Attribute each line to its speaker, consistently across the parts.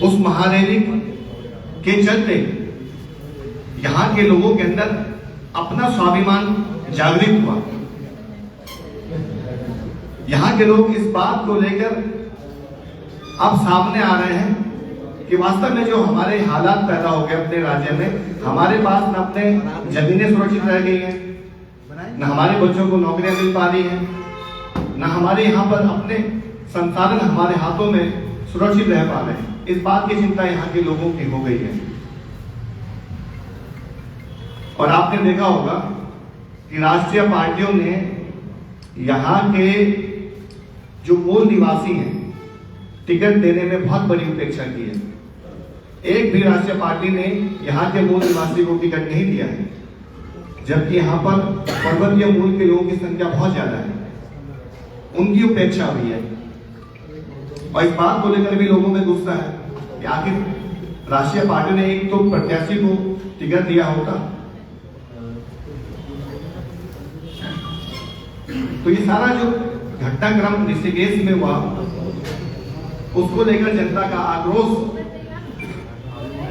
Speaker 1: उस महारैली के चलते यहाँ के लोगों के अंदर अपना स्वाभिमान जागृत हुआ। यहाँ के लोग इस बात को लेकर अब सामने आ रहे हैं कि वास्तव में जो हमारे हालात पैदा हो गए अपने राज्य में, हमारे पास न अपने जमीनें सुरक्षित रह गई हैं, न हमारे बच्चों को नौकरियां मिल पा रही हैं, न हमारे यहाँ पर अपने संसाधन हमारे हाथों में सुरक्षित रह पा रहे हैं। इस बात की चिंता यहाँ के लोगों की हो गई है। और आपने देखा होगा कि राष्ट्रीय पार्टियों ने यहाँ के जो मूल निवासी हैं टिकट देने में बहुत बड़ी उपेक्षा की है। एक भी राष्ट्रीय पार्टी ने यहाँ के मूल निवासी को टिकट नहीं दिया है, जबकि यहाँ पर पर्वतीय मूल के लोगों की संख्या बहुत ज्यादा है, उनकी उपेक्षा हुई है। और इस बात को लेकर भी लोगों में गुस्सा है कि आखिर राष्ट्रीय पार्टी ने एक तो प्रत्याशी को टिकट दिया होता, तो ये सारा जो घटनाक्रम ऋषिकेश में हुआ उसको लेकर जनता का आक्रोश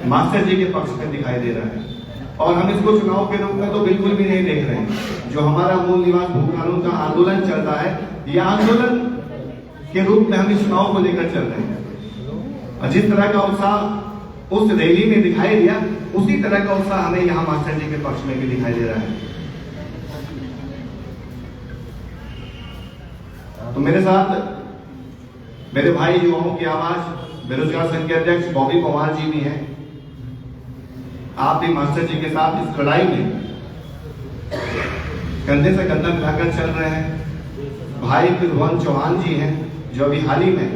Speaker 1: मास्टर जी के पक्ष में दिखाई दे रहा है। और हम इसको चुनाव के रूप में तो बिल्कुल भी नहीं देख रहे हैं। जो हमारा मूल निवास भू कानून का आंदोलन चल रहा है, यह आंदोलन के रूप में हम इस चुनाव को लेकर चल रहे हैं। और जिस तरह का उत्साह उस रैली में दिखाई दिया, उसी तरह का उत्साह हमें यहाँ मास्टर जी के पक्ष में भी दिखाई दे रहा है। तो मेरे साथ मेरे भाई युवाओं की आवाज बेरोजगार संघ के अध्यक्ष बॉबी पवार जी भी हैं। आप भी मास्टर जी के साथ इस लड़ाई में कंधे से कंधा मिलाकर चल रहे हैं। भाई त्रिभुवन चौहान जी हैं, जो अभी हाल ही में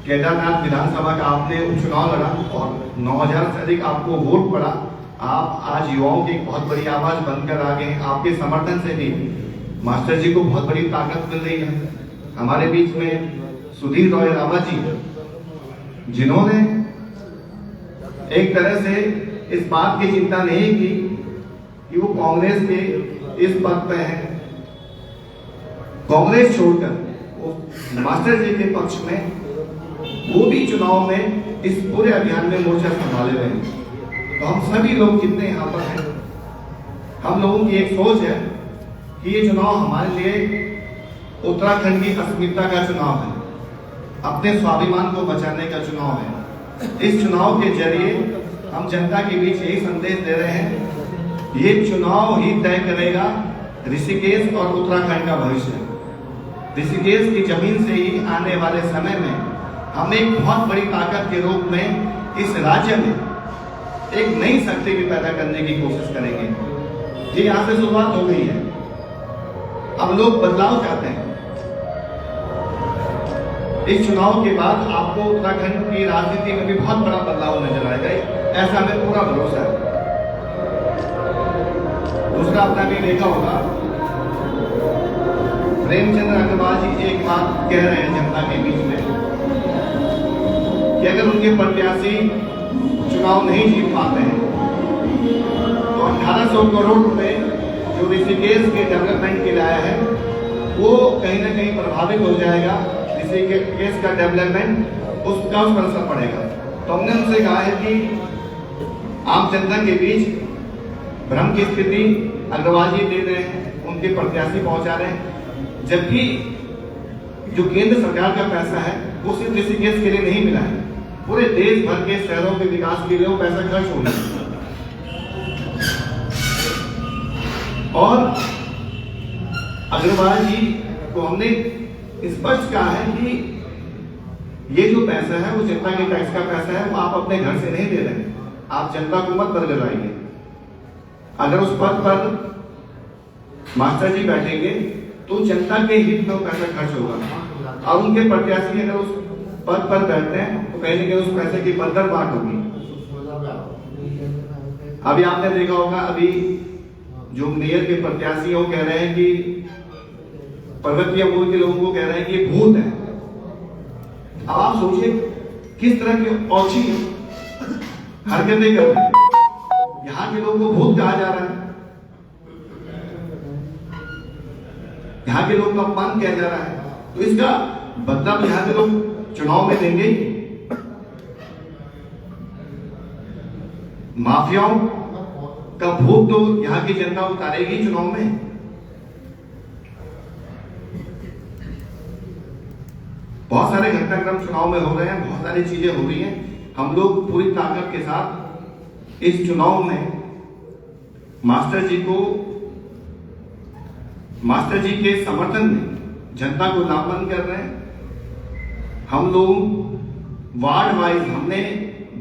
Speaker 1: केदारनाथ विधानसभा का आपने उपचुनाव लड़ा और 9000 से अधिक आपको वोट पड़ा। आप आज युवाओं की एक बहुत बड़ी आवाज बनकर आ गए। आपके समर्थन से भी मास्टर जी को बहुत बड़ी ताकत मिल रही है। हमारे बीच में सुधीर रॉय रावत जी, जिन्होंने एक तरह से इस बात की चिंता नहीं की कि वो कांग्रेस के इस पद पे है, कांग्रेस छोड़कर वो मास्टर जी के पक्ष में वो भी चुनाव में इस पूरे अभियान में मोर्चा संभाले हुए हैं। तो हम सभी लोग जितने यहाँ पर हैं, हम लोगों की एक सोच है कि ये चुनाव हमारे लिए उत्तराखंड की अस्मिता का चुनाव है, अपने स्वाभिमान को बचाने का चुनाव है। इस चुनाव के जरिए हम जनता के बीच यही संदेश दे रहे हैं, ये चुनाव ही तय करेगा ऋषिकेश और उत्तराखंड का भविष्य। ऋषिकेश की जमीन से ही आने वाले समय में हम एक बहुत बड़ी ताकत के रूप में इस राज्य में एक नई शक्ति भी पैदा करने की कोशिश करेंगे। ये यहाँ से शुरुआत हो गई है। अब लोग बदलाव चाहते हैं। इस चुनाव के बाद आपको उत्तराखंड की राजनीति में भी बहुत बड़ा बदलाव नजर आएगा, ऐसा हमें पूरा भरोसा है। दूसरा, आपने भी देखा होगा प्रेमचंद्र अग्रवाल जी एक बात कह रहे हैं जनता के बीच में कि अगर उनके प्रत्याशी चुनाव नहीं जीत पाते हैं तो 1800 करोड़ रुपए जो ऋषिकेश के डेवलपमेंट के लिए आया है वो कहीं ना कहीं प्रभावित हो जाएगा। ऋषिकेश का डेवलपमेंट उस पर असर पड़ेगा। तो हमने उनसे कहा है कि आम जनता के बीच भ्रम की स्थिति अग्रवाल जी दे रहे हैं, उनके प्रत्याशी पहुंचा रहे हैं, जबकि जो केंद्र सरकार का पैसा है वो सिर्फ ऋषिकेश के लिए नहीं मिला है, पूरे देश भर के शहरों के विकास के लिए वो पैसा खर्च होना है। और अग्रवाल जी को हमने स्पष्ट कहा है कि ये जो पैसा है वो जनता के टैक्स का पैसा है, वो आप अपने घर से नहीं दे रहे हैं, आप जनता को मत बरगलाइए। अगर उस पद पर मास्टर जी बैठेंगे तो जनता के हित में वो पैसा खर्च होगा और उनके प्रत्याशी अगर उस पद पर बैठते हैं तो कहीं ना कहीं उस पैसे की बदतर बात होगी। अभी आपने देखा होगा, अभी जो मेयर के प्रत्याशी वो कह रहे हैं कि पर्वतीय मूल के लोगों को कह रहे हैं कि भूत है। अब आप सोचिए किस तरह की औची हरकतें कर रहे हैं। यहाँ के लोगों को भूत कहा जा रहा है, यहाँ के लोगों का अपमान किया जा रहा है। तो इसका बदला यहाँ के लोग चुनाव में देंगे ही। माफियाओं का भूत तो यहाँ की जनता उतारेगी चुनाव में। बहुत सारे घटनाक्रम चुनाव में हो रहे हैं, बहुत सारी चीजें हो रही हैं। हम लोग पूरी ताकत के साथ इस चुनाव में मास्टर जी के समर्थन में जनता को लामबंद कर रहे हैं। हम लोग वार्ड वाइज हमने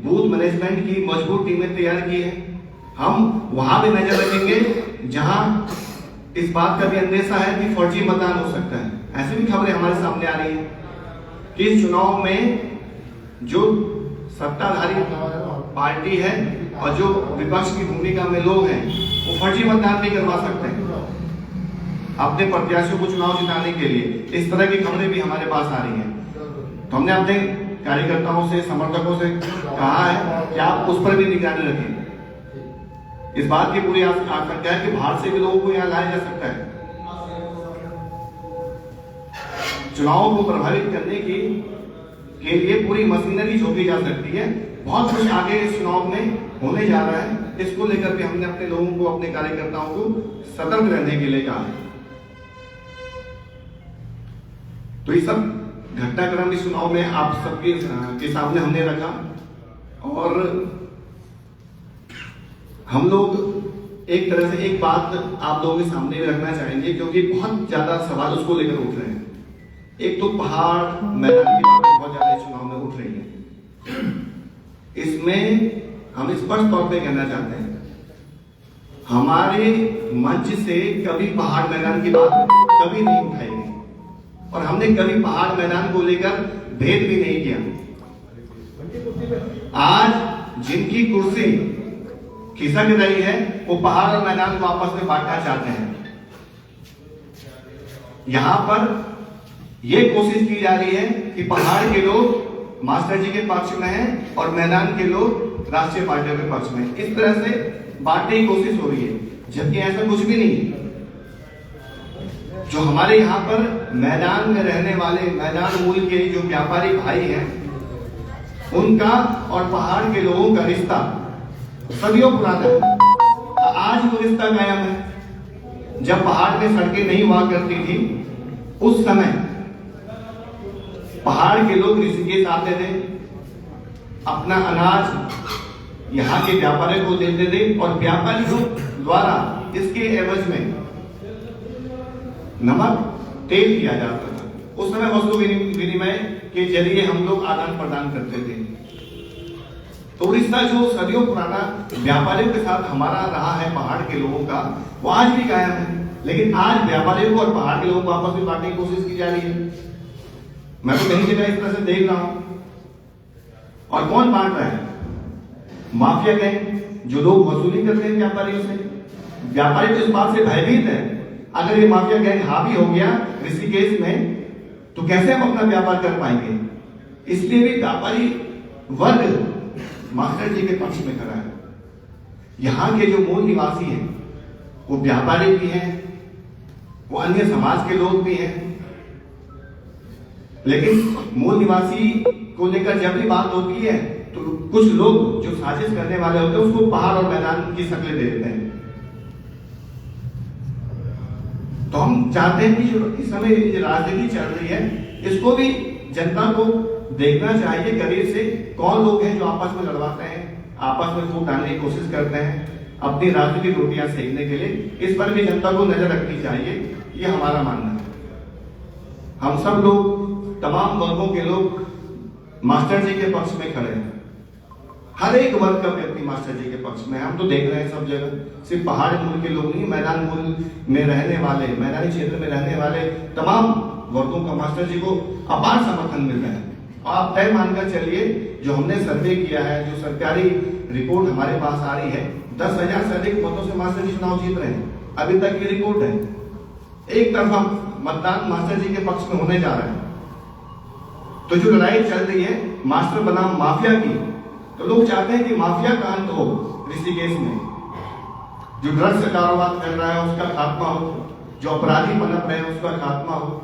Speaker 1: बूथ मैनेजमेंट की मजबूत टीमें तैयार की है। हम वहां भी नजर रखेंगे जहां इस बात का भी अंदेशा है कि फर्जी मतदान हो सकता है। ऐसी भी खबरें हमारे सामने आ रही है कि इस चुनाव में जो सत्ताधारी पार्टी है और जो विपक्ष की भूमिका में लोग हैं वो फर्जी मतदान भी करवा सकते हैं अपने प्रत्याशियों को चुनाव जिताने के लिए। इस तरह की खबरें भी हमारे पास आ रही हैं। तो हमने अपने कार्यकर्ताओं से, समर्थकों से कहा है कि आप उस पर भी निगरानी रखें। इस बात की पूरी आशंका है कि बाहर से भी लोगों को यहाँ लाया जा सकता है। चुनाव को प्रभावित करने के लिए पूरी मशीनरी झोंकी जा सकती है। बहुत कुछ आगे इस चुनाव में होने जा रहा है। इसको लेकर के हमने अपने लोगों को, अपने कार्यकर्ताओं को सतर्क रहने के लिए कहा है। तो ये सब घटनाक्रम इस चुनाव में आप सबके के सामने हमने रखा और हम लोग एक तरह से एक बात आप लोगों के सामने भी रखना चाहेंगे क्योंकि बहुत ज्यादा सवाल उसको लेकर उठ रहे हैं। एक तो पहाड़ मैदान की बातें बहुत ज्यादा चुनाव में उठ रही है। इसमें हम स्पष्ट तौर पे कहना चाहते हैं हमारे मंच से कभी पहाड़ मैदान की बात कभी नहीं उठाई गई और हमने कभी पहाड़ मैदान को लेकर भेद भी नहीं किया। आज जिनकी कुर्सी खिसक रही है वो पहाड़ और मैदान को आपस में बांटना चाहते हैं। यहां पर यह कोशिश की जा रही है कि पहाड़ के लोग मास्टर जी के पक्ष में हैं और मैदान के लोग राष्ट्रीय पार्टियों के पक्ष में। इस तरह से बांटने की कोशिश हो रही है, जबकि ऐसा कुछ भी नहीं है। जो हमारे यहाँ पर मैदान में रहने वाले, मैदान मूल के जो व्यापारी भाई हैं, उनका और पहाड़ के लोगों का रिश्ता सदियों पुराना है। आज वो रिश्ता कायम है। जब पहाड़ में सड़कें नहीं हुआ करती थी उस समय पहाड़ के लोग ऋषिकेश आते थे, अपना अनाज यहाँ के व्यापारियों को देते थे और व्यापारियों द्वारा इसके एवज में नमक तेल किया जाता था। उस समय वस्तु विनिमय के जरिए हम लोग आदान प्रदान करते थे। तो रिश्ता जो सदियों पुराना व्यापारियों के साथ हमारा रहा है पहाड़ के लोगों का, वो आज भी कायम है। लेकिन आज व्यापारियों को और पहाड़ के लोगों को आपस में बांटने की कोशिश की जा रही है। मैं तो कहीं जगह इस तरह से देख रहा हूं। और कौन बांट रहा है? माफिया गैंग, जो लोग वसूली करते हैं व्यापारियों से। व्यापारी तो इस बात से भयभीत है, अगर ये माफिया गैंग हावी हो गया ऋषिकेश में तो कैसे हम अपना व्यापार कर पाएंगे। इसलिए भी व्यापारी वर्ग मास्टर जी के पक्ष में खड़ा है। यहाँ के जो मूल निवासी हैं वो व्यापारी भी हैं, वो अन्य समाज के लोग भी हैं। लेकिन मूल निवासी को लेकर जब भी बात होती है तो कुछ लोग जो साजिश करने वाले होते हैं उसको पहाड़ और मैदान की शक्लें दे देते हैं। तो हम चाहते हैं कि जो इस समय राजनीति चल रही है इसको भी जनता को देखना चाहिए करीब से। कौन लोग हैं जो आपस में लड़वाते हैं, आपस में फूट डालने की कोशिश करते हैं अपनी राजनीतिक रोटियां सेकने के लिए। इस पर भी जनता को नजर रखनी चाहिए, ये हमारा मानना है। हम सब लोग, तमाम वर्गों के लोग मास्टर जी के पक्ष में खड़े हैं। हर एक वर्ग का व्यक्ति मास्टर जी के पक्ष में। हम तो देख रहे हैं सब जगह, सिर्फ पहाड़ मूल के लोग नहीं, मैदान मूल में रहने वाले, मैदानी क्षेत्र में रहने वाले तमाम वर्गों का मास्टर जी को अपार समर्थन मिल रहा है। आप तय मानकर चलिए, जो हमने सर्वे किया है, जो सरकारी रिपोर्ट हमारे पास आ रही है, 10,000 से अधिक मतों से मास्टर जी चुनाव जीत रहे हैं। अभी तक की रिपोर्ट है। एक तरफा मतदान मास्टर जी के पक्ष में होने जा रहा है। तो जो लड़ाई चल रही है मास्टर बनाम माफिया की, तो लोग चाहते हैं कि माफिया का अंत हो ऋषिकेश में। जो ड्रग्स का कारोबार कर रहा है उसका खात्मा हो, जो अपराधी पनप रहे हैं उसका खात्मा हो।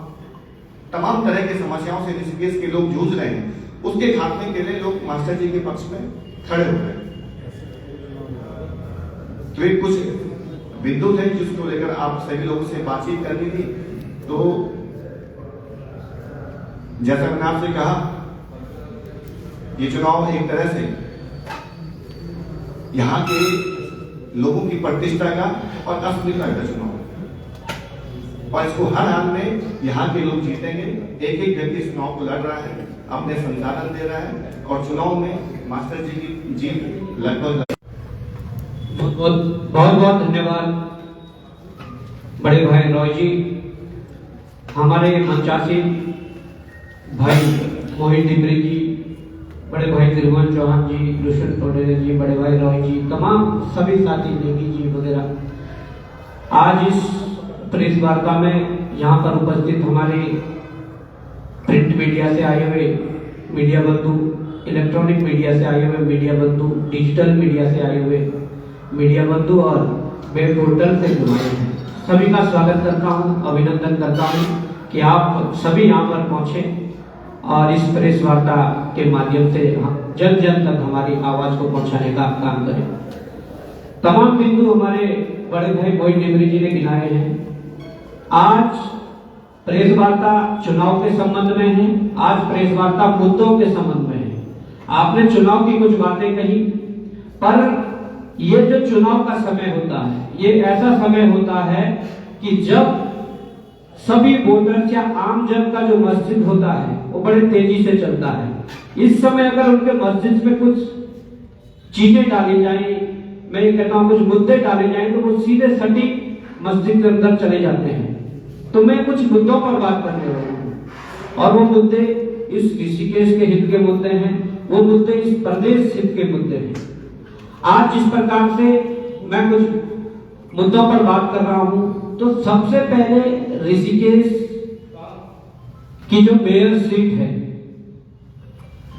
Speaker 1: तमाम तरह की समस्याओं से ऋषिकेश के लोग जूझ रहे हैं, उसके खात्मे के लिए लोग मास्टर जी के पक्ष में खड़े हो रहे हैं। वे कुछ बिंदु थे जिसको लेकर आप सभी लोगों से बातचीत करनी थी। तो जैसा मैंने आपसे कहा, ये चुनाव एक तरह से यहाँ के लोगों की प्रतिष्ठा का और अस्मिता का चुनाव है, और इसको हर हाल में यहाँ के लोग जीतेंगे। एक एक व्यक्ति इस चुनाव को लड़ रहा है, अपने संसाधन दे रहा है, और चुनाव में मास्टर जी की जीत लगभग।
Speaker 2: बहुत बहुत धन्यवाद बड़े भाई रॉय जी, हमारे मंचासी भाई मोहित डिमरी जी, बड़े भाई त्रिभुवन चौहान जी, लुशन टोडेरे जी, बड़े भाई रॉय जी, तमाम सभी साथी नेगी जी वगैरह। आज इस प्रेस वार्ता में यहाँ पर उपस्थित हमारे प्रिंट मीडिया से आए हुए मीडिया बंधु, इलेक्ट्रॉनिक मीडिया से आए हुए मीडिया बंधु, डिजिटल मीडिया से आए हुए मीडिया बंधु और वेब पोर्टल से जुड़े हैं, सभी का स्वागत करता हूँ, अभिनंदन करता हूँ कि आप सभी यहाँ पर पहुँचे और इस प्रेस वार्ता के माध्यम से जन जन तक हमारी आवाज को पहुंचाने का काम करें। तमाम बिंदु हमारे बड़े भाई मोहित डिमरी जी ने गिनाए हैं। आज प्रेस वार्ता चुनाव के संबंध में है, आज प्रेस वार्ता मुद्दों के संबंध में है। आपने चुनाव की कुछ बातें कही, पर ये जो चुनाव का समय होता है, ये ऐसा समय होता है कि जब सभी वोटर्स या आम जन का जो मस्जिद होता है वो बड़े तेजी से चलता है। इस समय अगर उनके मस्जिद में कुछ चीजें डाली जाए, मैं ये कहता हूँ कुछ मुद्दे डाले जाए, तो वो सीधे सटीक मस्जिद के अंदर चले जाते हैं। तो मैं कुछ मुद्दों पर बात करने वाला हूँ, और वो मुद्दे इस ऋषिकेश के हित के मुद्दे हैं, वो मुद्दे इस प्रदेश हित के मुद्दे हैं। आज जिस प्रकार से मैं कुछ मुद्दों पर बात कर रहा हूं, तो सबसे पहले ऋषिकेश की जो मेयर सीट है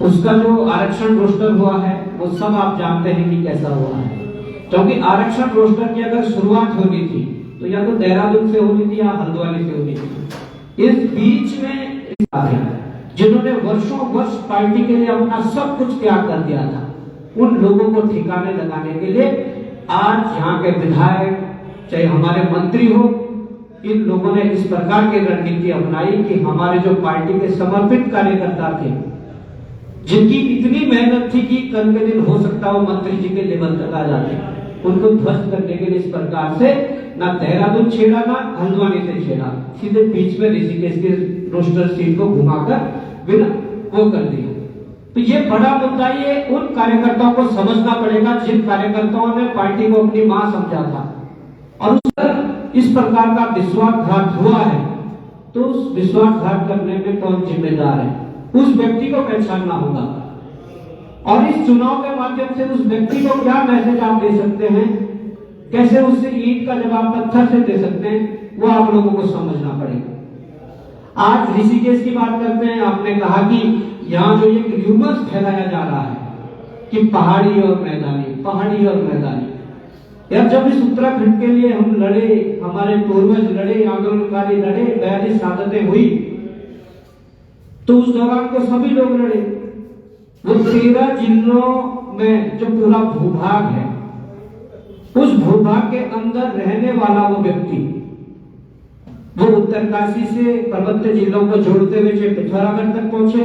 Speaker 2: उसका जो आरक्षण रोस्टर हुआ है वो सब आप जानते हैं कि कैसा हुआ है। क्योंकि आरक्षण रोस्टर की अगर शुरुआत होनी थी तो या तो देहरादून से होनी थी या हल्द्वानी से होनी थी। इस बीच में जिन्होंने वर्षों वर्ष पार्टी के लिए अपना सब कुछ त्याग कर दिया था, उन लोगों को ठिकाने लगाने के लिए आज यहाँ के विधायक चाहे हमारे मंत्री हो, इन लोगों ने इस प्रकार की रणनीति अपनाई कि हमारे जो पार्टी के समर्पित कार्यकर्ता थे, जिनकी इतनी मेहनत थी कि कल के दिन हो सकता हो मंत्री जी के लेवल तक आ जाते, उनको ध्वस्त करने के लिए इस प्रकार से ना देहरादून छेड़ा ना हल्द्वानी से छेड़ा, सीधे बीच में ऋषिकेश के रोस्टर सीट को घुमाकर बिना वो कर दिया। तो ये बड़ा मुद्दा, ये उन कार्यकर्ताओं को समझना पड़ेगा जिन कार्यकर्ताओं ने पार्टी को अपनी मां समझा था, और उस पर इस प्रकार का विश्वासघात हुआ है, तो उस विश्वासघात करने में कौन जिम्मेदार है, उस व्यक्ति को पहचानना होगा। और इस चुनाव के माध्यम से उस व्यक्ति को क्या मैसेज आप दे सकते हैं, कैसे उससे ईंट का जवाब पत्थर से दे सकते हैं, वो आप लोगों को समझना पड़ेगा। आज ऋषिकेश की बात करते हैं। आपने कहा कि यहाँ जो एक र्यूमर्स फैलाया जा रहा है कि पहाड़ी और मैदानी, पहाड़ी और मैदानी। यार जब इस उत्तराखंड के लिए हम लड़े, हमारे पूर्वज लड़े, आंदोलनकारी लड़े, 42 शहादतें हुई, तो उस दौरान तो सभी लोग लड़े। वो 13 जिलों में जो पूरा भूभाग है, उस भूभाग के अंदर रहने वाला वो व्यक्ति, वो उत्तरकाशी से पर्वतीय जिलों को जोड़ते हुए पिथौरागढ़ तक पहुंचे,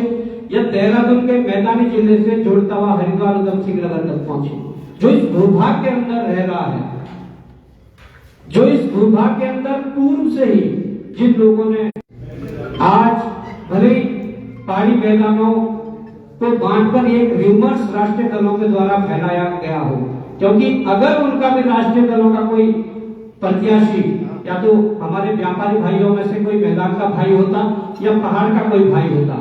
Speaker 2: या देहरादून के मैदानी जिले से जोड़ता हुआ हरिद्वार उधम सिंह नगर तक पहुंचे, जो इस भूभाग के अंदर रह रहा है, जो इस भूभाग के अंदर पूर्व से ही जिन लोगों ने आज भले पहाड़ी मैदानों को बांटकर एक र्यूमर्स राष्ट्रीय दलों के द्वारा फैलाया गया हो, क्योंकि अगर उनका भी राष्ट्रीय दलों का कोई प्रत्याशी या तो हमारे व्यापारी भाइयों में से कोई मैदान का भाई होता या पहाड़ का कोई भाई होता,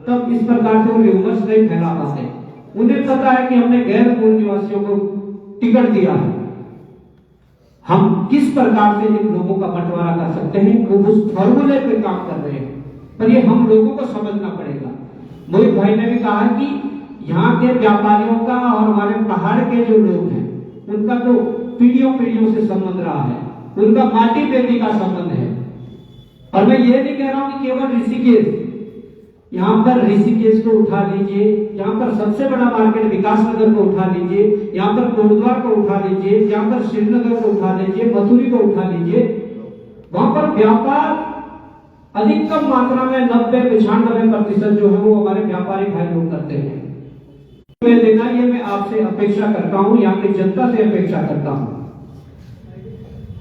Speaker 2: तब इस प्रकार से वो र्यूमर्स नहीं फैला पाते। उन्हें पता है कि हमने गैर मूल निवासियों को टिकट दिया है, हम किस प्रकार से इन लोगों का बंटवारा कर सकते हैं, वो उस फॉर्मूले पे काम कर रहे हैं, पर ये हम लोगों को समझना पड़ेगा। मोहित भाई ने भी कहा कि यहाँ के व्यापारियों का और हमारे पहाड़ के जो लोग हैं उनका तो पीढ़ियों पीढ़ियों से संबंध रहा है, उनका माटी बेटी का संबंध है। और मैं ये नहीं कह रहा हूं कि केवल ऋषिकेश, यहाँ पर ऋषिकेश को उठा लीजिए, यहाँ पर सबसे बड़ा मार्केट विकास नगर को उठा लीजिए, यहाँ पर कोटद्वार को उठा लीजिए, यहाँ पर श्रीनगर को उठा लीजिए, मथुरी को उठा लीजिए, वहां पर व्यापार अधिकतम मात्रा में 90-95% जो है वो हमारे व्यापारी भाई लोग करते हैं। मैं देना ये मैं आपसे अपेक्षा करता हूँ, यहाँ की जनता से अपेक्षा करता हूँ।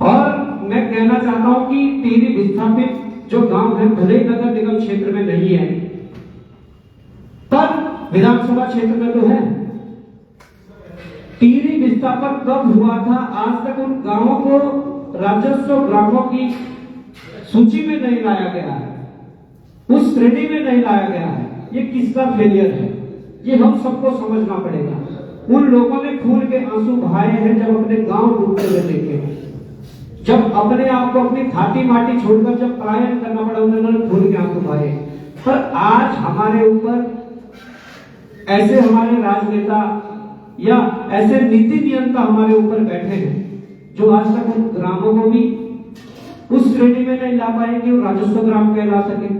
Speaker 2: और मैं कहना चाहता हूँ कि टिहरी विस्थापित जो गांव है भले ही नगर निगम क्षेत्र में नहीं है पर विधानसभा क्षेत्र में तो है। टिहरी विस्थापन कब हुआ था, आज तक उन गांवों को राजस्व ग्रामों की सूची में नहीं लाया गया है, उस श्रेणी में नहीं लाया गया है। ये किसका फेलियर है, ये हम सबको समझना पड़ेगा। उन लोगों ने खून के आंसू बहाए हैं जब अपने गांव डूबते हुए देखे हैं, जब अपने आप को अपनी घाटी माटी छोड़कर जब पलायन करना पड़ा, उन्होंने खून के आंसू बहाए। पर आज हमारे ऊपर ऐसे हमारे राजनेता या ऐसे नीति नियंता हमारे ऊपर बैठे हैं जो आज तक उन ग्रामों को भी उस श्रेणी में नहीं ला पाए कि वो राजस्व ग्राम कहला सके।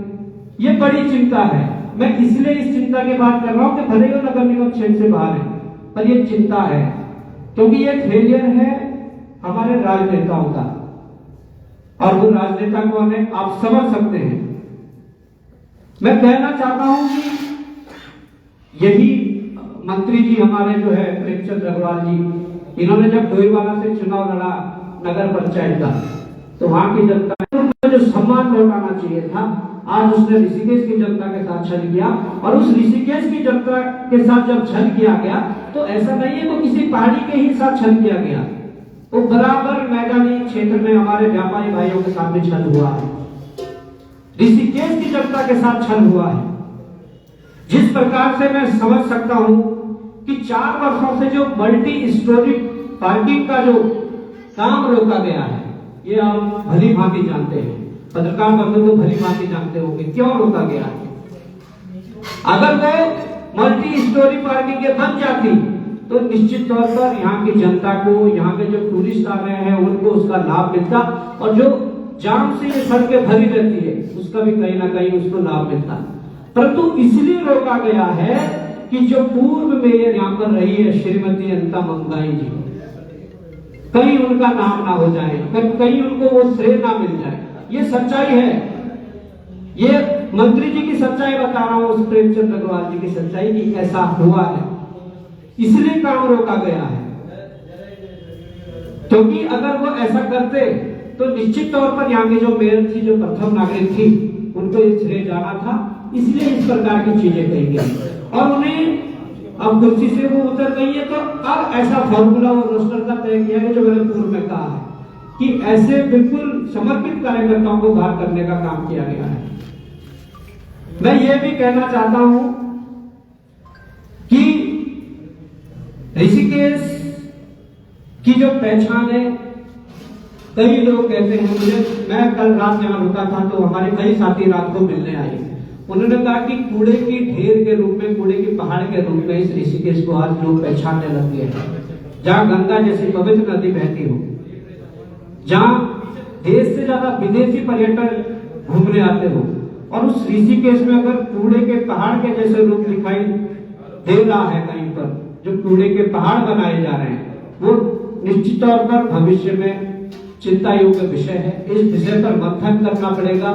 Speaker 2: ये बड़ी चिंता है। मैं इसलिए इस चिंता की बात कर रहा हूं कि भले ही नगर निगम क्षेत्र से बाहर है, पर ये चिंता है क्योंकि ये फेलियर है हमारे राजनेताओं का, और वो राजनेता को हमें आप समझ सकते हैं। मैं कहना चाहता हूं कि यही मंत्री जी हमारे जो है प्रेमचंद अग्रवाल जी, इन्होंने जब डोईवाला से चुनाव लड़ा नगर पंचायत का, तो वहां की जनता को जो सम्मान लौटाना चाहिए था, आज उसने ऋषिकेश की जनता के साथ छल किया। और उस ऋषिकेश की जनता के साथ जब छल किया गया तो ऐसा नहीं है वो किसी पहाड़ी के ही साथ छल किया गया, वो बराबर मैदानी क्षेत्र में हमारे व्यापारी भाइयों के साथ भी छल हुआ है, ऋषिकेश की जनता के साथ छल हुआ है। जिस प्रकार से मैं समझ सकता हूं कि 4 वर्षों से जो मल्टी स्टोरी पार्किंग का जो काम रोका गया है, ये आप भली भांति जानते हैं, पत्रकार बंधु तो भली भांति जानते होंगे क्यों रोका गया है। अगर वो मल्टी स्टोरी पार्किंग के बन जाती तो निश्चित तौर पर यहाँ की जनता को, यहाँ के जो टूरिस्ट आ रहे हैं उनको उसका लाभ मिलता, और जो जाम से ये सड़कें भरी रहती है उसका भी कहीं ना कहीं उसको लाभ मिलता। परंतु इसलिए रोका गया है कि जो पूर्व मेयर यहाँ पर रही है श्रीमती अनिता मंगाई जी, कहीं उनका नाम ना हो जाए, कहीं उनको वो श्रेय ना मिल जाए। ये सच्चाई है, ये मंत्री जी की सच्चाई बता रहा हूं, उस प्रेमचंद अग्रवाल जी की सच्चाई की ऐसा हुआ है, इसलिए काम रोका गया है। क्योंकि अगर वो ऐसा करते तो निश्चित तौर पर यहाँ की जो मेयर थी, जो प्रथम नागरिक थी, उनको ये श्रेय जाना था, इसलिए इस प्रकार की चीजें कही गई। और उन्हें अब कुर्सी से वो उतर गई है, तो अब ऐसा फॉर्मूला और रोस्टर का तय किया है, जो मैंने पूर्व में कहा है कि ऐसे बिल्कुल समर्पित कार्यकर्ताओं को बाहर करने का काम किया गया है। मैं ये भी कहना चाहता हूं कि ऋषिकेश की जो पहचान है, कई लोग कहते हैं मुझे, मैं कल रात जहां रुका था तो हमारे कई साथी रात को मिलने आए, उन्होंने कहा कि कूड़े की ढेर के रूप में, कूड़े की पहाड़ के रूप में इस ऋषिकेश को आज लोग पहचानने लग गए हैं। जहां गंगा जैसी पवित्र नदी बहती हो, जहां देश से ज्यादा विदेशी पर्यटक घूमने आते हो, और उस ऋषिकेश में अगर कूड़े के पहाड़ के जैसे रूप दिखाई दे रहा है कहीं पर, जो कूड़े के पहाड़ बनाए जा रहे हैं, वो निश्चित तौर पर भविष्य में चिंता योग्य विषय है। इस विषय पर मंथन करना पड़ेगा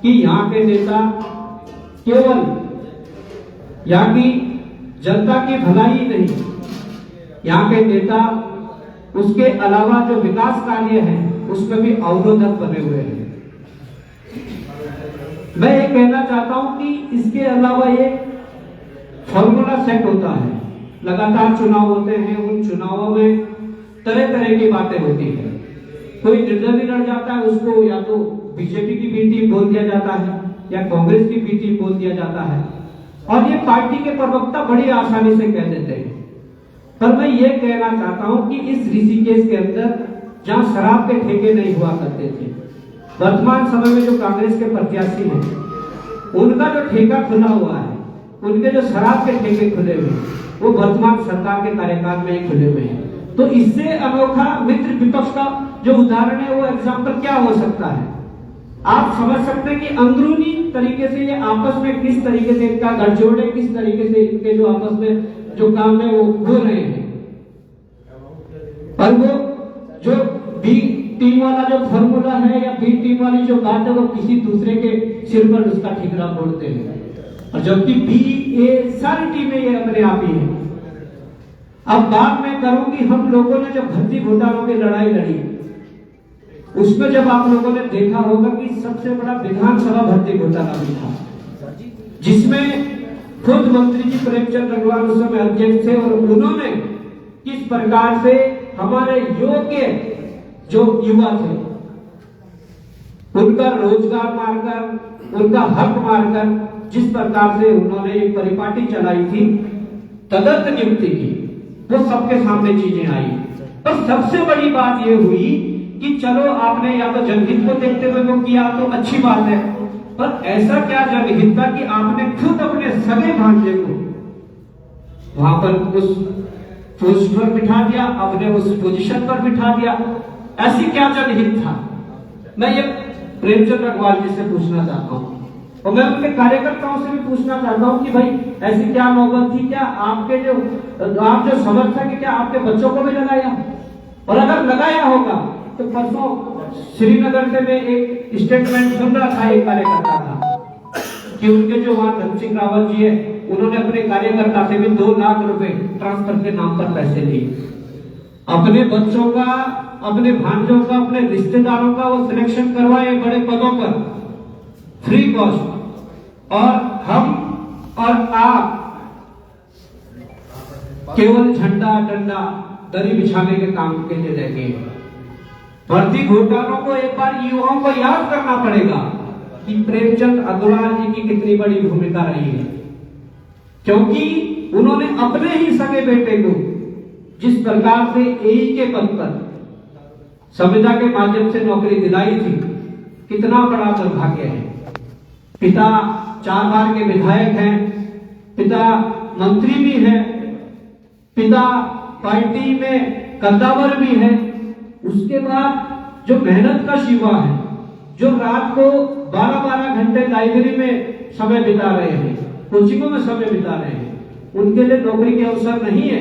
Speaker 2: कि यहाँ के नेता केवल यहाँ की जनता की भलाई नहीं, यहाँ के नेता उसके अलावा जो विकास कार्य है उसमें भी अवरोधक बने हुए हैं। मैं ये कहना चाहता हूं कि इसके अलावा ये फॉर्मूला सेट होता है, लगातार चुनाव होते हैं, उन चुनावों में तरह तरह की बातें होती है। कोई निर्दलीय लड़ जाता है, उसको या तो बीजेपी की बी टीम बोल दिया जाता है या कांग्रेस की बी टीम बोल दिया जाता है, और ये पार्टी के प्रवक्ता बड़ी आसानी से कह देते हैं। पर मैं ये कहना चाहता हूं कि इस ऋषिकेश के अंदर जहां शराब के ठेके नहीं हुआ करते थे, वर्तमान समय में जो कांग्रेस के प्रत्याशी हैं उनका जो ठेका खुला हुआ है, उनके जो शराब के ठेके खुले हुए हैं, वो वर्तमान सरकार के कार्यकाल में ही खुले हुए हैं। तो इससे अनोखा मित्र विपक्ष का जो उदाहरण है, वो एग्जाम्पल क्या हो सकता है? आप समझ सकते हैं कि अंदरूनी तरीके से ये आपस में किस तरीके से इनका गठजोड़ है, किस तरीके से इनके जो आपस में जो काम है वो हो रहे हैं। पर वो जो बी टीम वाला जो फॉर्मूला है या बी टीम वाली जो बात है वो किसी दूसरे के सिर पर उसका ठिकरा फोड़ते हैं, और जबकि बी ए सारी टीमें ये अपने आप ही है। अब बात मैं करूंगी, हम लोगों ने जब भर्ती घोटालों की लड़ाई लड़ी उसमें जब आप लोगों ने देखा होगा कि सबसे बड़ा विधानसभा भर्ती घोटाला भी था, जिसमें खुद मंत्री जी प्रेमचंद अग्रवाल उस समय अध्यक्ष थे, और उन्होंने किस प्रकार से हमारे योग्य जो युवा थे उनका रोजगार मारकर, उनका हक मारकर जिस प्रकार से उन्होंने एक परिपाटी चलाई थी तदर्थ नियुक्ति की, वो सबके सामने चीजें आई। और सबसे बड़ी बात ये हुई कि चलो आपने या तो जनहित को देखते हुए वो किया तो अच्छी बात है, पर ऐसा क्या जनहित था कि आपने खुद अपने सगे भांजे को वहां पर उस पोस्ट पर बिठा दिया, अपने उस पोजीशन पर बिठा दिया। ऐसी क्या जनहित था? मैं ये प्रेमचंद अग्रवाल जी से पूछना चाहता हूँ, और मैं उनके कार्यकर्ताओं से भी पूछना चाहता हूँ कि भाई ऐसी क्या नौबत थी? क्या आपके आप जो समर्थक है क्या आपके बच्चों को भी लगाया? और अगर लगाया होगा तो परसों श्रीनगर से मैं एक स्टेटमेंट सुन रहा था, एक कार्यकर्ता था कि उनके जो वहां धन सिंह रावत जी है उन्होंने अपने कार्यकर्ता से भी 2 लाख रुपए ट्रांसफर के नाम पर पैसे लिए। अपने बच्चों का, अपने भांजों का, अपने रिश्तेदारों का वो सिलेक्शन करवाए बड़े पदों पर फ्री कॉस्ट, और हम और आप केवल झंडा डंडा दरी बिछाने के काम के लिए रह गए। भर्ती घोटालों को एक बार युवाओं को याद करना पड़ेगा कि प्रेमचंद अग्रवाल जी की कितनी बड़ी भूमिका रही है, क्योंकि उन्होंने अपने ही सगे बेटे को जिस प्रकार से एई के पद पर संविदा के माध्यम से नौकरी दिलाई थी, कितना बड़ा दुर्भाग्य है। पिता 4 बार के विधायक हैं, पिता मंत्री भी हैं, पिता पार्टी में कद्दावर भी है, उसके बाद जो मेहनत का शिवा है, जो रात को 12-12 घंटे लाइब्रेरी में समय बिता रहे हैं, कोचिंगों में समय बिता रहे हैं, उनके लिए नौकरी के अवसर नहीं है।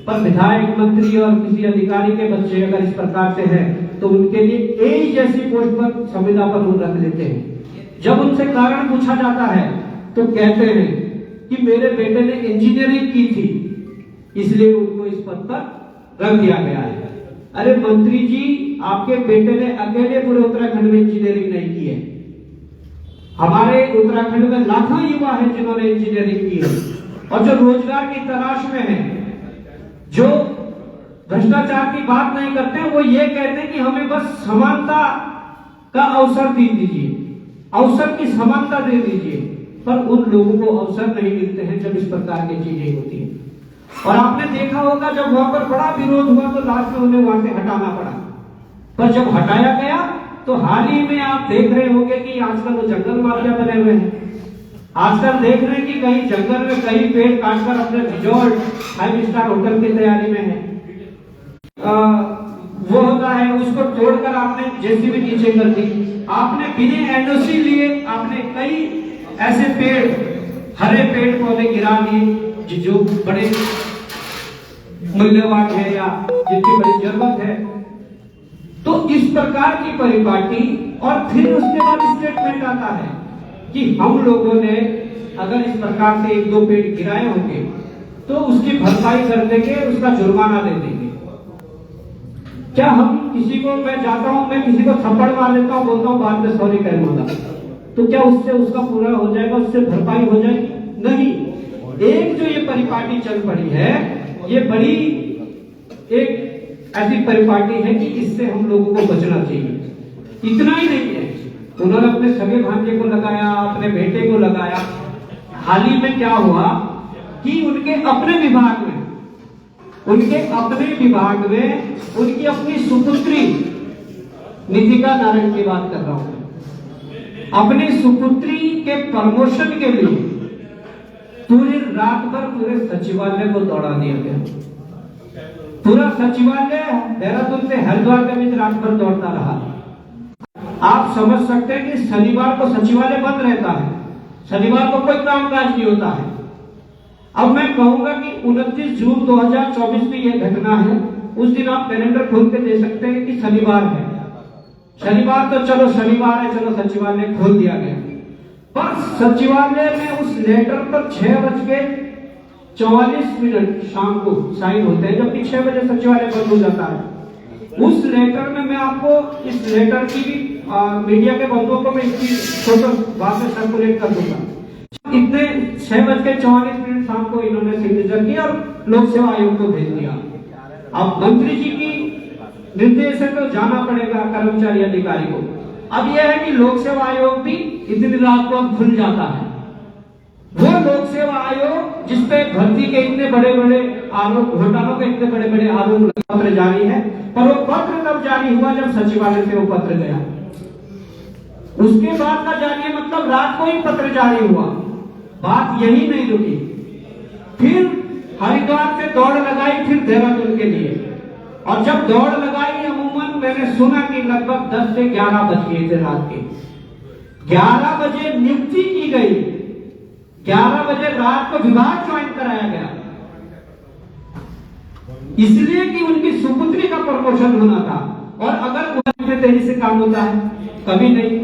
Speaker 2: पर विधायक, मंत्री और किसी अधिकारी के बच्चे अगर इस प्रकार से हैं तो उनके लिए एई जैसी पोस्ट पर संविदा पर वो रख लेते हैं। जब उनसे कारण पूछा जाता है तो कहते हैं कि मेरे बेटे ने इंजीनियरिंग की थी इसलिए उनको इस पद पर रख दिया गया है। अरे मंत्री जी, आपके बेटे ने अकेले पूरे उत्तराखंड में इंजीनियरिंग नहीं की है। हमारे उत्तराखंड में लाखों युवा हैं जिन्होंने इंजीनियरिंग की है और जो रोजगार की तलाश में है, जो भ्रष्टाचार की बात नहीं करते, वो ये कहते हैं कि हमें बस समानता का अवसर दे दीजिए, अवसर की समानता दे दीजिए। पर उन लोगों को अवसर नहीं मिलते हैं जब इस प्रकार की चीजें होती हैं। और आपने देखा होगा जब वहां पर बड़ा विरोध हुआ तो लास्ट में उन्हें वहां से हटाना पड़ा, पर जब हटाया गया तो हाल ही में आप देख रहे होंगे कि आजकल वो जंगल माफिया बने हुए हैं। आजकल देख रहे हैं कि कहीं जंगल में कहीं पेड़ काटकर अपने रिजॉर्ट 5 स्टार होटल की तैयारी में है। वो होता है उसको तोड़कर आपने जेसीबी नीचे कर दी, आपने बिना एनओसी लिए आपने कई ऐसे पेड़, हरे पेड़ पौधे गिरा दिए जो बड़े मूल्यवान है या जिनकी बड़ी जरूरत है। तो इस प्रकार की परिपाटी, और फिर उसके बाद स्टेटमेंट आता है कि हम लोगों ने अगर इस प्रकार से 1-2 पेड़ गिराए होंगे तो उसकी भरपाई कर देंगे, उसका जुर्माना दे देंगे। क्या हम किसी को, मैं जाता हूं, मैं किसी को थप्पड़ मार देता हूं, बोलता हूं बाद में सॉरी कह दूंगा, तो क्या उससे उसका पूरा हो जाएगा, उससे भरपाई हो जाएगी? नहीं। एक जो ये परिपाटी चल पड़ी है, ये बड़ी एक ऐसी परिपाटी है कि इससे हम लोगों को बचना चाहिए। इतना ही नहीं है, उन्होंने अपने सगे भांजे को लगाया, अपने बेटे को लगाया। हाल ही में क्या हुआ कि उनके अपने विभाग में उनकी अपनी सुपुत्री, नितिका नारायण की बात कर रहा हूं, अपनी सुपुत्री के प्रमोशन के लिए पूरी रात भर पूरे सचिवालय को दौड़ा दिया गया। पूरा सचिवालय देहरादून से हरिद्वार के बीच रात भर दौड़ता रहा। आप समझ सकते हैं कि शनिवार को सचिवालय बंद रहता है, शनिवार को कोई कामकाज नहीं होता है। अब मैं कहूंगा कि 29 जून 2024 की यह घटना है। उस दिन आप कैलेंडर खोल के दे सकते हैं कि शनिवार है, शनिवार तो चलो शनिवार है, चलो सचिवालय खोल दिया गया। पर सचिवालय में उस लेटर पर 6:44 शाम को साइन होते हैं, जबकि 6 बजे सचिवालय बंद हो जाता है। उस लेटर में मैं आपको इस लेटर की भी मीडिया के बंधुओं को मैं इसकी फोटो बाद में सर्कुलेट कर दूंगा। इतने 6:44 शाम को इन्होंने सिग्नेचर किया और लोक सेवा आयोग को भेज दिया। अब मंत्री जी की निर्देश है तो जाना पड़ेगा कर्मचारी अधिकारी को। अब यह है कि लोक सेवा आयोग भी इतनी रात को खुल जाता है। वो लोक सेवा आयोग जिसपे भर्ती के इतने बड़े बड़े आरोप, घोटालों के इतने बड़े बड़े आरोप पत्र जारी है, पर वो पत्र तब जारी हुआ जब सचिवालय से वो पत्र गया। उसके बाद का जारी है, मतलब रात को ही पत्र जारी हुआ। बात यही नहीं रुकी, फिर हरिद्वार से दौड़ लगाई, फिर देहरादून के लिए। और जब दौड़ लगाई, अमूमन मैंने सुना कि लगभग 10 से 11 बज गए थे रात के। 11 बजे नियुक्ति की गई, 11 बजे रात को विभाग ज्वाइन कराया गया, इसलिए कि उनकी सुपुत्री का प्रमोशन होना था। और अगर उन्हें तेजी से काम होता है, कभी नहीं।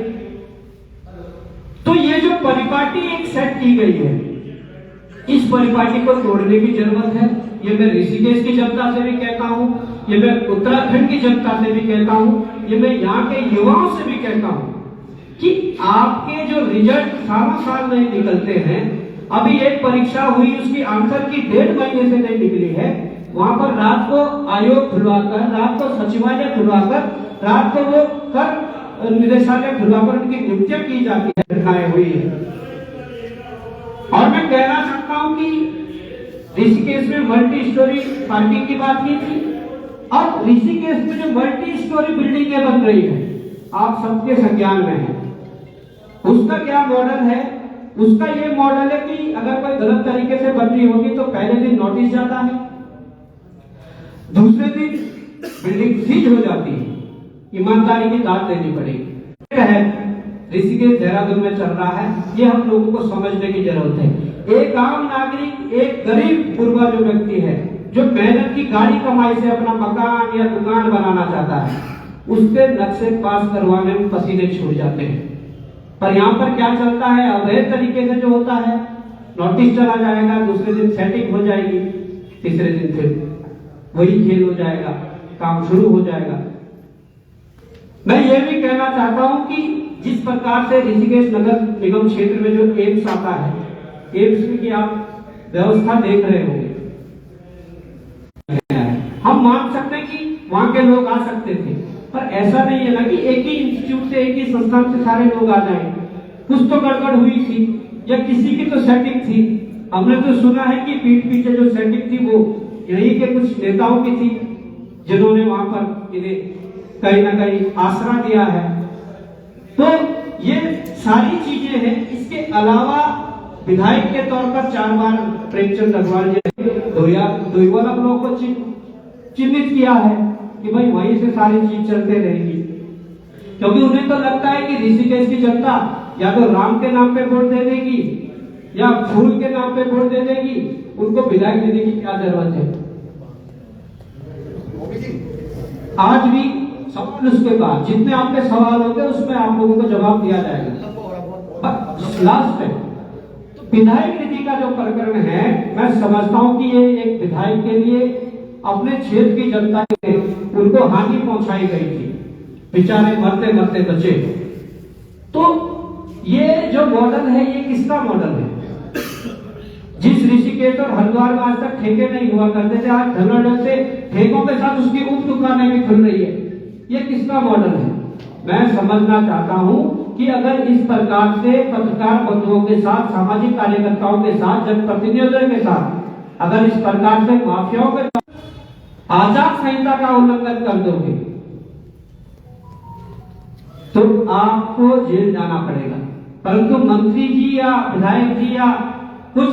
Speaker 2: तो ये जो परिपाटी एक सेट की गई है, इस परिपाटी को तोड़ने की जरूरत है। ये मैं ऋषिकेश की जनता से भी कहता हूं, ये मैं उत्तराखंड की जनता से भी कहता हूं, ये मैं यहाँ के युवाओं से भी कहता हूं कि आपके जो रिजल्ट सालों साल नहीं निकलते हैं, अभी एक परीक्षा हुई, उसकी आंसर की 1.5 महीने से नहीं निकली है, वहां पर रात को आयोग खुलवाकर, रात को सचिवालय खुलवाकर, रात को वो कर निदेशालय खुलवाकर उनकी नियुक्तियां की जाती है, घटनाएं हुई है। और मैं कहना चाहता हूं कि ऋषिकेश में मल्टी स्टोरी पार्किंग की बात की थी। अब ऋषिकेश में जो मल्टी स्टोरी बिल्डिंगें बन रही है, आप सबके संज्ञान में है। उसका क्या मॉडल है? उसका ये मॉडल है कि अगर कोई गलत तरीके से बन रही होगी तो पहले दिन नोटिस जाता है, दूसरे दिन बिल्डिंग सीज हो जाती है, ईमानदारी की दाद देनी पड़ेगी। ऋषिकेश देहरादून में चल रहा है, ये हम लोगों को समझने की जरूरत है। एक आम नागरिक, एक गरीब गुरबा जो व्यक्ति है, जो मेहनत की गाड़ी कमाई से अपना मकान या दुकान बनाना चाहता है, उसके नक्शे पास करवाने में पसीने छूट जाते हैं। पर यहाँ पर क्या चलता है? अवैध तरीके से जो होता है, नोटिस चला जाएगा, दूसरे दिन सेटिंग हो जाएगी, तीसरे दिन फिर वही खेल हो जाएगा, काम शुरू हो जाएगा। मैं ये भी कहना चाहता हूं कि जिस प्रकार से ऋषिकेश नगर निगम क्षेत्र में जो एम्स आता है, एम्स की आप व्यवस्था देख रहे होंगे। हम मान सकते हैं कि वहां के लोग आ सकते थे, पर ऐसा नहीं है ना कि एक ही इंस्टीट्यूट से, एक ही संस्थान से सारे लोग आ जाए। कुछ तो गड़बड़ हुई थी या किसी की तो सेटिंग थी। हमने तो सुना है कि पीठ पीछे जो सेटिंग थी वो यहीं के कुछ नेताओं की थी, जिन्होंने वहां पर इन्हें कहीं ना कहीं आसरा दिया है। तो ये सारी चीजें हैं। इसके अलावा विधायक के तौर पर 4 बार प्रेमचंद अग्रवाल जी ने दोईवाला ब्लॉक को चिन्हित किया है कि भाई वहीं से सारी चीज चलते रहेगी, क्योंकि उन्हें तो लगता है कि ऋषिकेश की जनता या तो राम के नाम पे वोट दे देगी या फूल के नाम पे वोट दे देगी, उनको विधायक देने की क्या जरूरत है। आज भी सवाल, उसके बाद जितने आपके सवाल होंगे उसमें आप लोगों को जवाब दिया जाएगा। लास्ट है विधायक निधि का जो प्रकरण है, मैं समझता हूं कि ये एक विधायक के लिए अपने क्षेत्र की जनता के उनको हानि पहुंचाई गई थी, बेचारे मरते मरते बचे। तो ये जो मॉडल है, ये किसका मॉडल है? जिस ऋषिकेश और हरिद्वार में आज तक ठेके नहीं हुआ करते थे, आज धनाढ्य से ठेकों के साथ उसकी उप दुकानें भी खुल रही है। ये किसका मॉडल है? मैं समझना चाहता हूं कि अगर इस प्रकार से पत्रकार बंधुओं के साथ, सामाजिक कार्यकर्ताओं के साथ, जनप्रतिनिधियों के साथ अगर इस प्रकार से माफियाओं के साथ आचार संहिता का उल्लंघन कर दोगे तो आपको जेल जाना पड़ेगा। परंतु मंत्री जी या विधायक जी या कुछ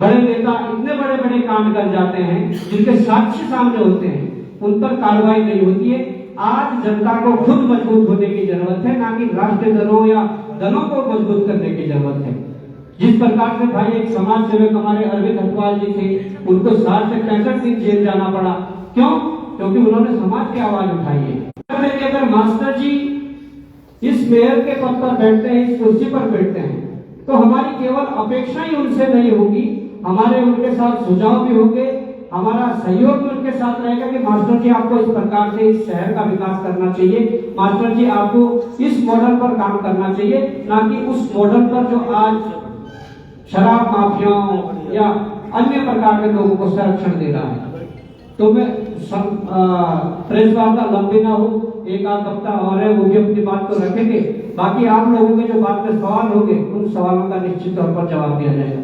Speaker 2: बड़े नेता इतने बड़े बड़े कांड कर जाते हैं जिनके साक्ष्य सामने होते हैं, उन पर कार्रवाई नहीं होती है। आज जनता को खुद मजबूत होने की जरूरत है, ना कि राष्ट्रीय दलों या दलों को मजबूत करने की जरूरत है। जिस प्रकार से भाई एक समाज सेवक हमारे अरविंद हटवाल जी थे, उनको 60 से 65 दिन जेल जाना पड़ा। क्यों? क्योंकि उन्होंने समाज की आवाज उठाई है। अगर मास्टर जी इस मेयर के पद पर बैठते हैं, इस कुर्सी पर बैठते हैं, तो हमारी केवल अपेक्षा ही उनसे नहीं होगी, हमारे उनके साथ सुझाव भी होंगे, हमारा सहयोग भी उनके साथ रहेगा कि मास्टर जी आपको इस प्रकार से इस शहर का विकास करना चाहिए, मास्टर जी आपको इस मॉडल पर काम करना चाहिए, ना कि उस मॉडल पर जो आज शराब माफियाओं या अन्य प्रकार के लोगों को संरक्षण दे रहा है। तो मैं प्रेस वार्ता लंबी ना हो, एक आध हफ्ता और है, वो भी अपनी बात को रखेंगे। बाकी आप लोगों के जो बात में सवाल होंगे, उन सवालों का निश्चित तौर पर जवाब दिया जाएगा।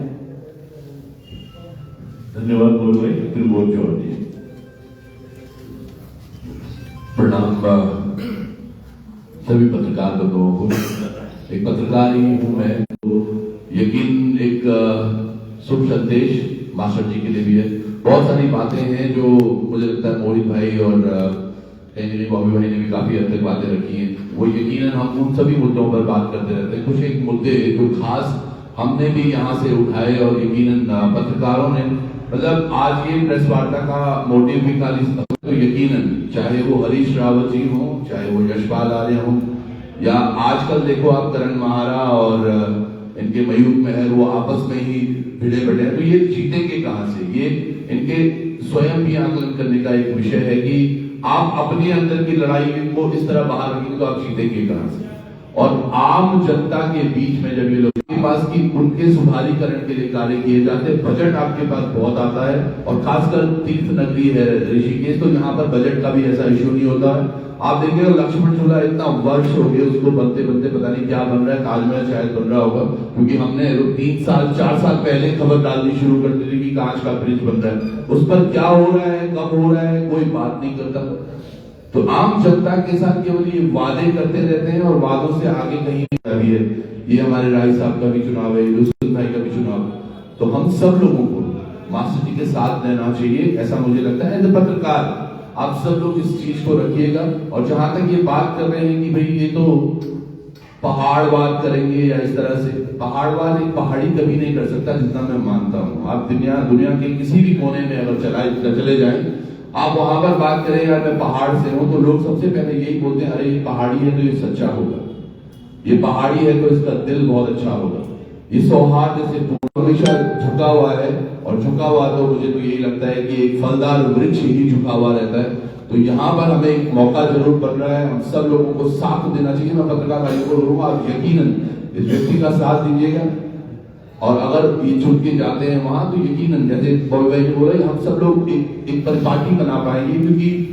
Speaker 3: धन्यवाद बोल भाई, फिर बोल जोड़ दिए।
Speaker 4: प्रणाम सभी पत्रकार बंधुओं को। एक पत्रकार ही हूँ मैं, तो यकीन एक शुभ संदेश मास्टर जी के लिए भी है। बहुत सारी बातें हैं जो मुझे लगता है मोहित भाई और बॉबी भाई ने भी काफी हद तक बातें रखी हैं, वो यकीनन हम उन सभी मुद्दों पर बात करते रहते हैं। कुछ एक मुद्दे जो खास हमने भी यहाँ से उठाए और यकीनन पत्रकारों ने, मतलब आज ये प्रेस वार्ता का मोटिव भी खाली तो यकीनन चाहे वो हरीश रावत जी हो, चाहे वो यशपाल आर्य हो, या आजकल देखो आप करण महारा और इनके मयूख मेहर वो आपस में ही भिड़े बैठे हैं, तो ये जीतेंगे कहां से? ये इनके स्वयं भी आकलन करने का एक विषय है कि आप अपने अंदर की लड़ाई को इस तरह बाहर रखेंगे तो आप जीतेंगे कहां से? और आम जनता के बीच में जब ये लोग के पास की उनके सुधारीकरण के लिए कार्य किए जाते हैं, बजट आपके पास बहुत आता है, और खासकर तीर्थ नगरी है ऋषिकेश, तो यहाँ पर बजट का भी ऐसा इश्यू नहीं होता है। आप देखेंगे लक्ष्मण झूला इतना वर्ष हो गए उसको बनते बनते, पता नहीं क्या बन रहा है, ताजमहल शायद बन रहा होगा, क्योंकि हमने 3 साल 4 साल पहले खबर डालनी शुरू कर दी थी कि कांच का ब्रिज बन रहा है। उस पर क्या हो रहा है, कब हो रहा है, कोई बात नहीं करता। तो आम जनता के साथ केवल ये वादे करते रहते हैं और वादों से आगे कहीं नहीं है। ये हमारे राय साहब का भी चुनाव है, रुस्तम भाई का भी चुनाव है, तो हम सब लोगों को मास्टर जी के साथ देना चाहिए, ऐसा मुझे लगता है। एज ए पत्रकार आप सब लोग इस चीज को रखिएगा। और जहां तक ये बात कर रहे हैं कि भाई ये तो पहाड़वाद करेंगे या इस तरह से, पहाड़वाद एक पहाड़ी कभी नहीं कर सकता, जितना मैं मानता हूँ। आप दुनिया के किसी भी कोने में अगर चले जाएं, आप वहां पर बात करें यार मैं पहाड़ से हूं, तो लोग सबसे पहले यही बोलते हैं, अरे ये पहाड़ी है तो ये सच्चा होगा, ये पहाड़ी है तो इसका दिल बहुत अच्छा होगा। ये सौहार्द जैसे हमेशा झुका हुआ है, और झुका हुआ तो मुझे तो यही लगता है कि एक फलदार वृक्ष ही झुका हुआ रहता है। तो यहाँ पर हमें एक मौका जरूर बन रहा है, हम सब लोगों को साथ देना चाहिए। मैं पत्रकार भाइयों को बोलूंगा, आप यकीनन इस व्यक्ति का साथ दीजिएगा, और अगर ये चुन के जाते हैं वहां, तो यकीनन जैसे बॉबी भाई ने बोला, हम सब लोग एक परिपाटी बना पाएंगे, क्योंकि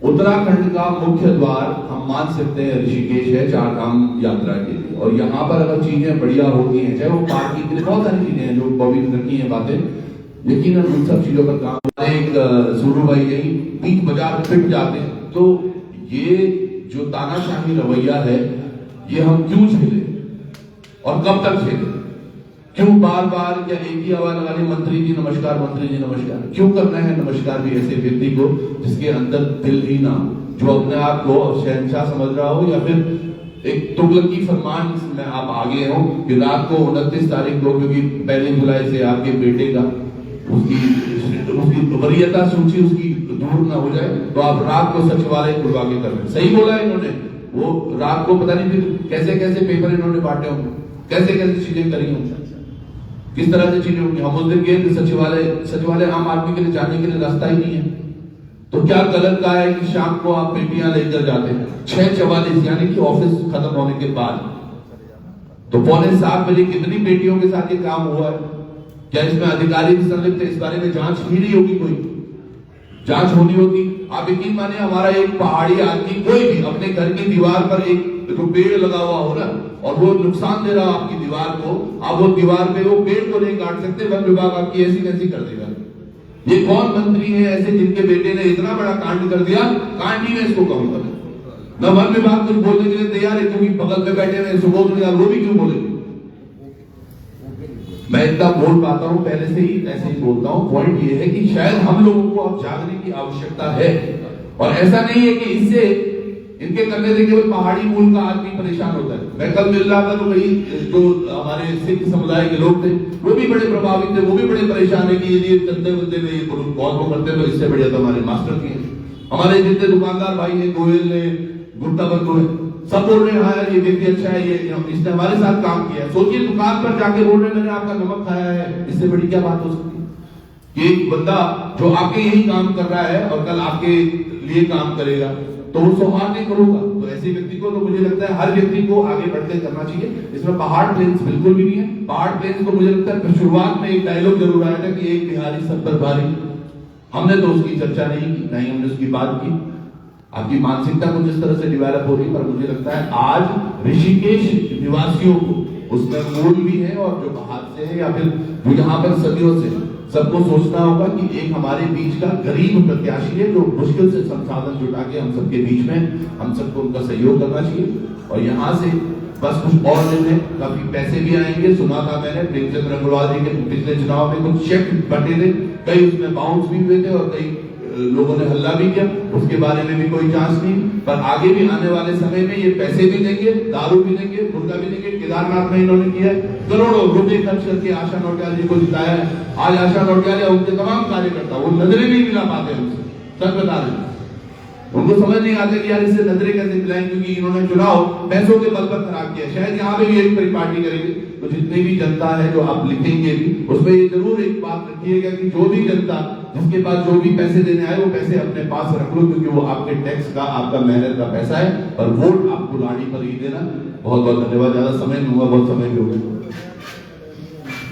Speaker 4: उत्तराखंड का मुख्य द्वार हम मान सकते हैं ऋषिकेश है, 4 धाम यात्रा के लिए। और यहाँ पर अगर चीजें बढ़िया होती हैं, चाहे वो पार्किंग के लिए बहुत सारी चीजें हैं जो बॉबी ने रखी हैं बातें, यकीनन उन सब चीजों पर काम। एक सूरू भाई यही बीच बाजार में फिट जाते हैं, तो ये जो तानाशाही रवैया है, ये हम क्यों झेले और कब तक झेले? क्यों बार बार क्या एक ही आवाज लगानी, मंत्री जी नमस्कार, मंत्री जी नमस्कार? क्यों करना है नमस्कार भी ऐसे व्यक्ति को जिसके अंदर दिल ही ना हो, जो अपने आप को शहंशाह समझ रहा हो, या फिर एक तुगलकी फरमान में आप आगे हो कि रात को 29 तारीख को, क्योंकि 1 जुलाई से आपके बेटे का उसकी वरीयता सूची उसकी दूर ना हो जाए, तो आप रात को सचिवालय खुलवा के कर रहे हैं। सही बोला है इन्होंने, वो रात को पता नहीं फिर कैसे कैसे पेपर इन्होंने बांटे होंगे, कैसे कैसे चीजें करी होंगी, किस तरह से चीजें होंगी। हम उस दिन गए सचिवालय आम आदमी के लिए जाने के लिए रास्ता ही नहीं है, तो क्या गलत कहा है कि शाम को आप पेटियां लेकर जाते हैं 6:44 यानी कि ऑफिस खत्म होने के बाद, तो 6:45 बजे कितनी बेटियों के साथ ये काम हुआ है? क्या इसमें अधिकारी भी संलिप्त है? इस बारे में जांच ही नहीं होगी, कोई जांच होनी होती। आप यकीन माने, हमारा एक पहाड़ी आदमी कोई भी अपने घर की दीवार पर एक पेड़ लगा हुआ हो ना, और वो नुकसान दे रहा हो आपकी दीवार को, आप वो दीवार पे वो पेड़ को नहीं काट सकते, वन विभाग आपकी ऐसी कैसी कर देगा? ये कौन मंत्री है ऐसे जिनके बेटे ने इतना बड़ा कांड कर दिया? कांड ही मैं इसको कहूंगा। मैं वन विभाग कुछ बोलने के लिए तैयार है, क्योंकि बगल में बैठे हुए सुबोध निगाल, वो भी क्यों बोलेंगे? मैं इतना बोल पाता हूं, पहले से ही ऐसे ही बोलता हूं। पॉइंट ये है कि शायद हम लोगों को अब जागने की आवश्यकता है, और ऐसा नहीं है कि इससे इनके करने से केवल पहाड़ी मूल का आदमी परेशान होता है। मैं कल मिल रहा था तो वही जो हमारे सिख समुदाय के लोग थे वो भी बड़े प्रभावित थे, वो भी बड़े परेशान है कि ये चंदे बंदे में ये बहुत वो करते तो इससे बढ़िया तो हमारे मास्टर की है। हमारे जितने दुकानदार भाई हैं, गोयल ने, गुप्ता बंधु है, सब बोल रहे हैं हाँ यार ये व्यक्ति अच्छा है, ये इसने हमारे साथ काम किया है। सोचिए दुकान पर जाके बोल रहे हैं मैंने आपका नमक खाया है, इससे बड़ी क्या बात हो सकती है कि एक बंदा जो आपके यही काम कर रहा है और कल आपके लिए काम करेगा तो वो सौहार्द नहीं करूंगा। तो ऐसे व्यक्ति को तो मुझे लगता है हर व्यक्ति को आगे बढ़ते करना चाहिए। इसमें पहाड़ प्लेन्स बिल्कुल भी नहीं है। पहाड़ प्लेन्स को मुझे लगता है शुरुआत में एक डायलॉग जरूर आया था कि एक बिहारी सब पर भारी। हमने तो उसकी चर्चा नहीं की, नहीं हमने उसकी बात की। आपकी मानसिकता कुछ इस तरह से डेवलप हो रही है, पर मुझे लगता है आज ऋषिकेश निवासियों को उसमें मूल भी है और जो बाहर से है या फिर जो यहाँ पर सदियों से सबको सोचना होगा कि एक हमारे बीच का गरीब प्रत्याशी है जो मुश्किल से संसाधन जुटा के हम सबके बीच में हम सबको उनका सहयोग करना चाहिए। और यहाँ से बस कुछ और दिन है, काफी पैसे भी आएंगे। सुना था मैंने प्रेमचंद रंगलवाल जी के पिछले चुनाव में कुछ चेक बटे थे, कई उसमें बाउंस भी हुए थे और कई लोगों ने हल्ला भी किया, उसके बारे में भी कोई चांस नहीं। पर आगे भी आने वाले समय में ये पैसे भी देंगे, दारू भी देंगे, मुर्गा भी देंगे। केदारनाथ में इन्होंने किया है, करोड़ों रुपए खर्च करके आशा नौटियाल जी को जिताया है। आज आशा नौटियाल या उनके तमाम कार्यकर्ता वो नजरें नहीं मिला पाते हमसे, सच बता रहे। उनको समझ नहीं आता कि यार इससे नजरें कैसे मिलाएं, क्योंकि इन्होंने चुनाव पैसों के बल पर खराब किया। शायद यहाँ पे भी यही परिपाटी करेंगे। तो जितनी भी जनता है जो आप लिखेंगे भी उसमें ये जरूर एक बात रखिएगा कि जो भी जनता जिसके पास जो भी पैसे देने आए वो पैसे अपने पास रख लो, क्योंकि वो आपके टैक्स का आपका मेहनत का पैसा है और वोट आपको लाड़ी पर ही देना। बहुत बहुत धन्यवाद। ज्यादा समय नहीं हुआ, बहुत समय भी हो गया।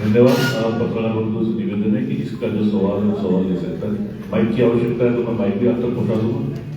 Speaker 3: धन्यवाद। पत्रकार बंधुओं से निवेदन है कि इसका जो सवाल है सवाल ले सकता है। माइक की आवश्यकता है तो मैं माइक भी आप तक पहुंचा दूंगा।